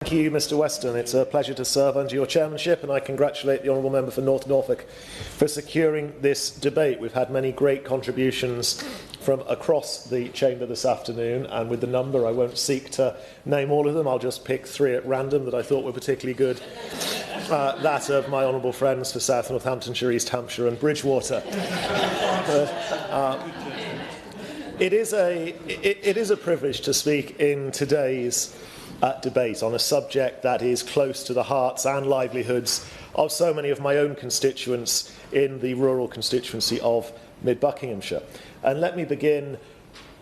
Thank you, Mr Weston. It's a pleasure to serve under your chairmanship, and I congratulate the Honourable Member for North Norfolk for securing this debate. We've had many great contributions from across the chamber this afternoon, and with the number, I won't seek to name all of them. I'll just pick three at random that I thought were particularly good. That of my honourable friends for South Northamptonshire, East Hampshire and Bridgewater. It is a privilege to speak in today's debate on a subject that is close to the hearts and livelihoods of so many of my own constituents in the rural constituency of Mid-Buckinghamshire. And let me begin,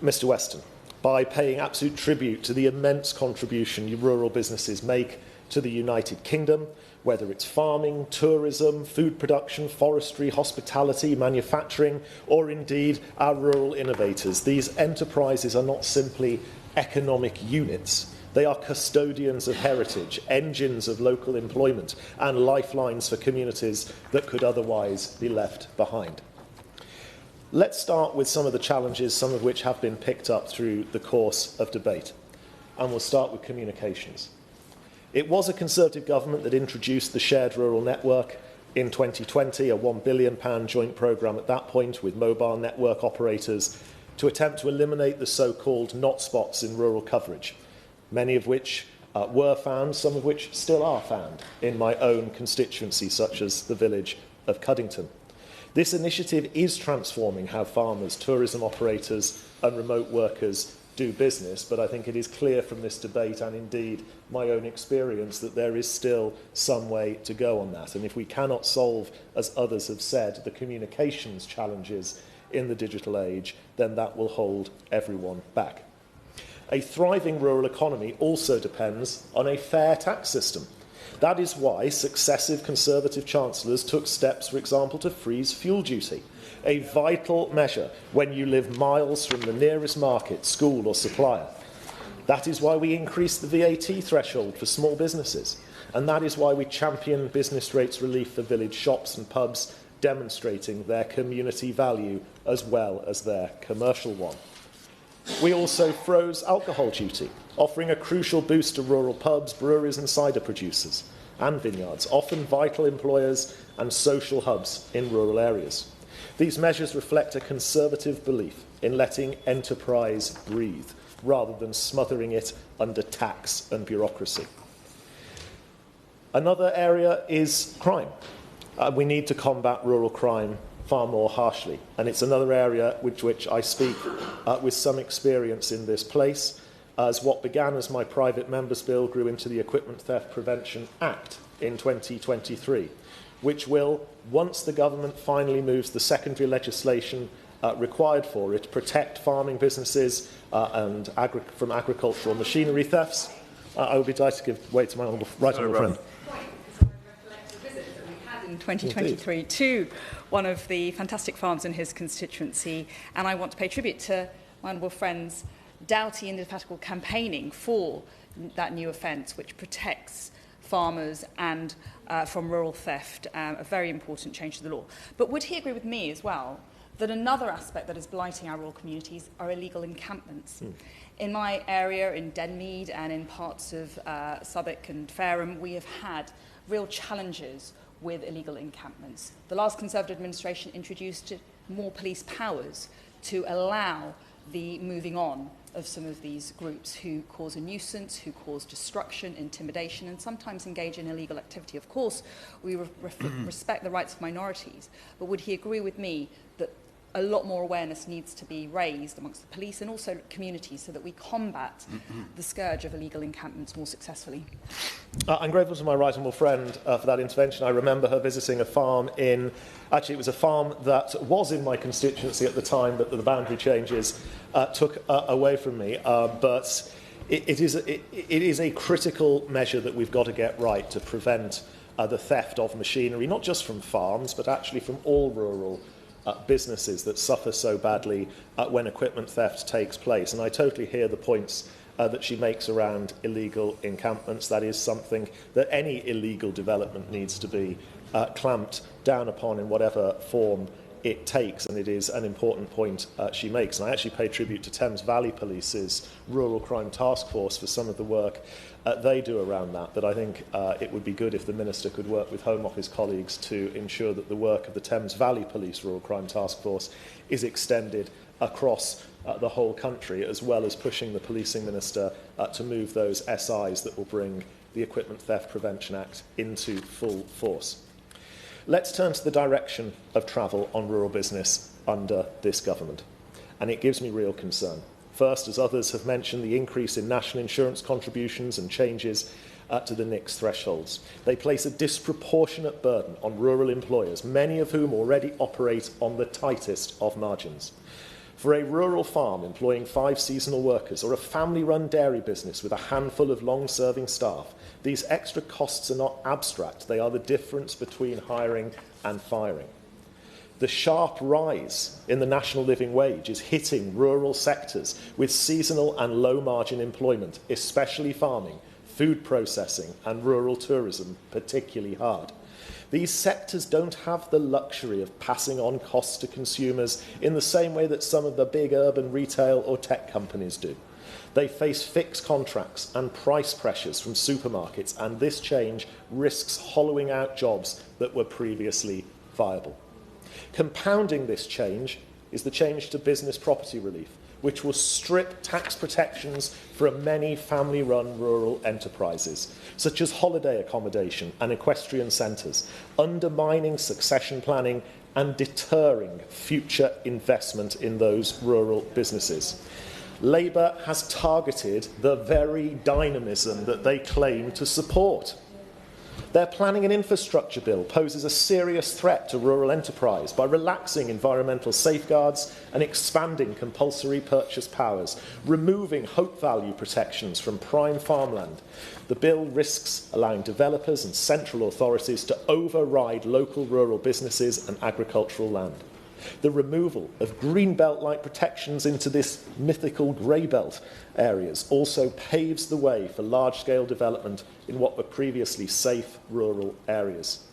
Mr Weston, by paying absolute tribute to the immense contribution rural businesses make to the United Kingdom, whether it's farming, tourism, food production, forestry, hospitality, manufacturing, or indeed our rural innovators. These enterprises are not simply economic units. They are custodians of heritage, engines of local employment, and lifelines for communities that could otherwise be left behind. Let's start with some of the challenges, some of which have been picked up through the course of debate. And we'll start with communications. It was a Conservative government that introduced the Shared Rural Network in 2020, a £1 billion joint programme at that point with mobile network operators to attempt to eliminate the so-called not spots in rural coverage, many of which were found, some of which still are found in my own constituency, such as the village of Cuddington. This initiative is transforming how farmers, tourism operators and remote workers do business, but I think it is clear from this debate and indeed my own experience that there is still some way to go on that. And if we cannot solve, as others have said, the communications challenges in the digital age, then that will hold everyone back. A thriving rural economy also depends on a fair tax system. That is why successive Conservative chancellors took steps, for example, to freeze fuel duty, a vital measure when you live miles from the nearest market, school or supplier. That is why we increased the VAT threshold for small businesses, and that is why we champion business rates relief for village shops and pubs, demonstrating their community value as well as their commercial one. We also froze alcohol duty, offering a crucial boost to rural pubs, breweries and cider producers and vineyards, often vital employers and social hubs in rural areas. These measures reflect a Conservative belief in letting enterprise breathe, rather than smothering it under tax and bureaucracy. Another area is crime. We need to combat rural crime far more harshly, and it's another area which I speak with some experience in this place, as what began as my private member's bill grew into the Equipment Theft Prevention Act in 2023, which will, once the government finally moves the secondary legislation required for it, protect farming businesses and from agricultural machinery thefts. I would be delighted to give way to my right honourable friend. In 2023 Indeed. To one of the fantastic farms in his constituency, and I want to pay tribute to my honourable friend's doughty indefatigable campaigning for that new offence which protects farmers and from rural theft, a very important change to the law. But would he agree with me as well that another aspect that is blighting our rural communities are illegal encampments? In my area, in Denmead and in parts of Southwark and Fareham, we have had real challenges with illegal encampments. The last Conservative administration introduced more police powers to allow the moving on of some of these groups who cause a nuisance, who cause destruction, intimidation, and sometimes engage in illegal activity. Of course, we respect the rights of minorities, but would he agree with me that a lot more awareness needs to be raised amongst the police and also communities so that we combat the scourge of illegal encampments more successfully? I'm grateful to my right honourable friend for that intervention. I remember her visiting a farm actually it was a farm that was in my constituency at the time that the boundary changes took away from me, but it is a critical measure that we've got to get right to prevent the theft of machinery, not just from farms, but actually from all rural businesses that suffer so badly when equipment theft takes place. And I totally hear the points that she makes around illegal encampments. That is something that any illegal development needs to be clamped down upon in whatever form it takes, and it is an important point she makes. And I actually pay tribute to Thames Valley Police's Rural Crime Task Force for some of the work they do around that. But I think it would be good if the Minister could work with Home Office colleagues to ensure that the work of the Thames Valley Police Rural Crime Task Force is extended across the whole country, as well as pushing the Policing Minister to move those SIs that will bring the Equipment Theft Prevention Act into full force. Let's turn to the direction of travel on rural business under this government, and it gives me real concern. First, as others have mentioned, the increase in national insurance contributions and changes to the NICS thresholds. They place a disproportionate burden on rural employers, many of whom already operate on the tightest of margins. For a rural farm employing 5 seasonal workers or a family-run dairy business with a handful of long-serving staff, these extra costs are not abstract. They are the difference between hiring and firing. The sharp rise in the national living wage is hitting rural sectors with seasonal and low-margin employment, especially farming, food processing and rural tourism, particularly hard. These sectors don't have the luxury of passing on costs to consumers in the same way that some of the big urban retail or tech companies do. They face fixed contracts and price pressures from supermarkets, and this change risks hollowing out jobs that were previously viable. Compounding this change is the change to business property relief, which will strip tax protections from many family-run rural enterprises, such as holiday accommodation and equestrian centres, undermining succession planning and deterring future investment in those rural businesses. Labour has targeted the very dynamism that they claim to support. Their planning and infrastructure bill poses a serious threat to rural enterprise by relaxing environmental safeguards and expanding compulsory purchase powers, removing hope value protections from prime farmland. The bill risks allowing developers and central authorities to override local rural businesses and agricultural land. The removal of green belt-like protections into this mythical grey belt areas also paves the way for large-scale development in what were previously safe rural areas.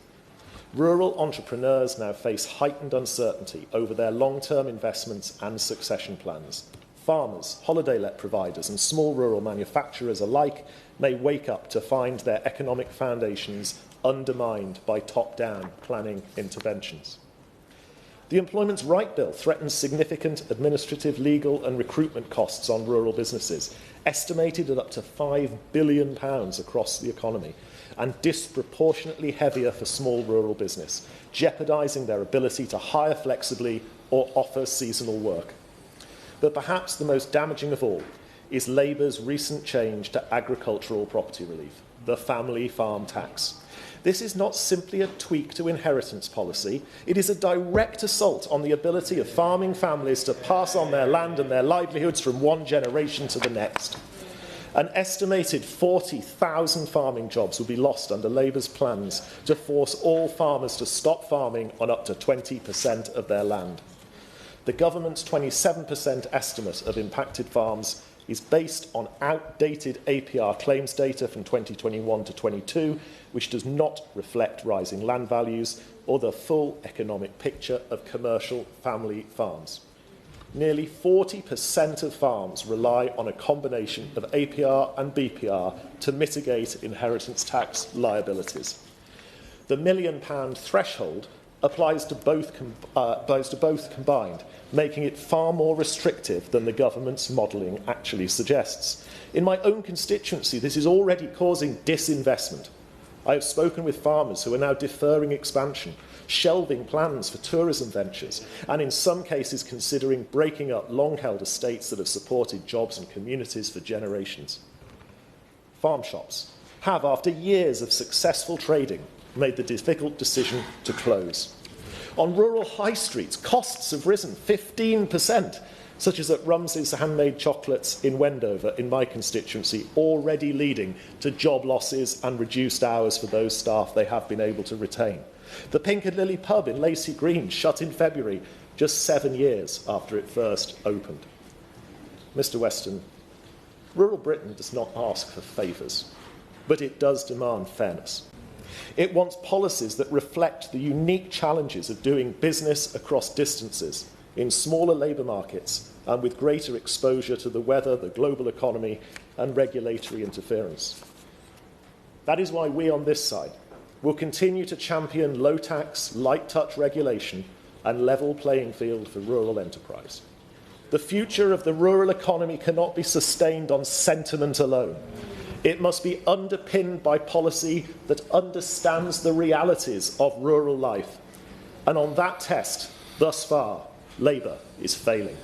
Rural entrepreneurs now face heightened uncertainty over their long-term investments and succession plans. Farmers, holiday-let providers and small rural manufacturers alike may wake up to find their economic foundations undermined by top-down planning interventions. The Employment's Right Bill threatens significant administrative, legal and recruitment costs on rural businesses, estimated at up to £5 billion across the economy, and disproportionately heavier for small rural business, jeopardising their ability to hire flexibly or offer seasonal work. But perhaps the most damaging of all is Labour's recent change to agricultural property relief, the family farm tax. This is not simply a tweak to inheritance policy. It is a direct assault on the ability of farming families to pass on their land and their livelihoods from one generation to the next. An estimated 40,000 farming jobs will be lost under Labour's plans to force all farmers to stop farming on up to 20% of their land. The government's 27% estimate of impacted farms is based on outdated APR claims data from 2021 to 22, which does not reflect rising land values or the full economic picture of commercial family farms. Nearly 40% of farms rely on a combination of APR and BPR to mitigate inheritance tax liabilities. The £1 million threshold applies to both combined, making it far more restrictive than the government's modelling actually suggests. In my own constituency, this is already causing disinvestment. I have spoken with farmers who are now deferring expansion, shelving plans for tourism ventures, and in some cases considering breaking up long-held estates that have supported jobs and communities for generations. Farm shops have, after years of successful trading, made the difficult decision to close. On rural high streets, costs have risen 15%, such as at Rumsey's Handmade Chocolates in Wendover, in my constituency, already leading to job losses and reduced hours for those staff they have been able to retain. The Pink and Lily pub in Lacey Green shut in February, just 7 years after it first opened. Mr. Weston, rural Britain does not ask for favours, but it does demand fairness. It wants policies that reflect the unique challenges of doing business across distances in smaller labour markets and with greater exposure to the weather, the global economy and regulatory interference. That is why we on this side will continue to champion low tax, light touch regulation and level playing field for rural enterprise. The future of the rural economy cannot be sustained on sentiment alone. It must be underpinned by policy that understands the realities of rural life. And on that test, thus far, Labour is failing.